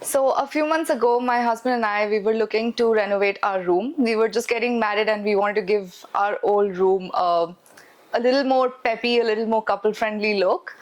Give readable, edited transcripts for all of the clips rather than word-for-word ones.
So a few months ago, my husband and I, we were looking to renovate our room. We were just getting married and we wanted to give our old room a little more peppy, a little more couple-friendly look.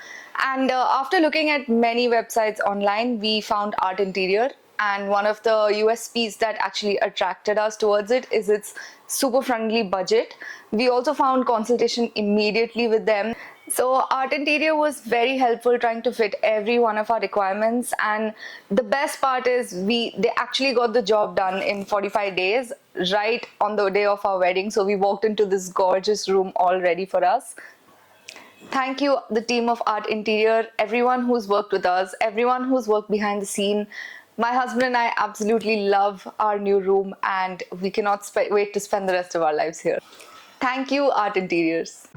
And after looking at many websites online, we found Art Interior. And one of the USPs that actually attracted us towards it is its super friendly budget. We also found consultation immediately with them. So Art Interior was very helpful trying to fit every one of our requirements, and the best part is they actually got the job done in 45 days right on the day of our wedding. So we walked into this gorgeous room all ready for us. Thank you, the team of Art Interior, everyone who's worked with us, everyone who's worked behind the scene. My husband and I absolutely love our new room and we cannot wait to spend the rest of our lives here. Thank you, Art Interiors.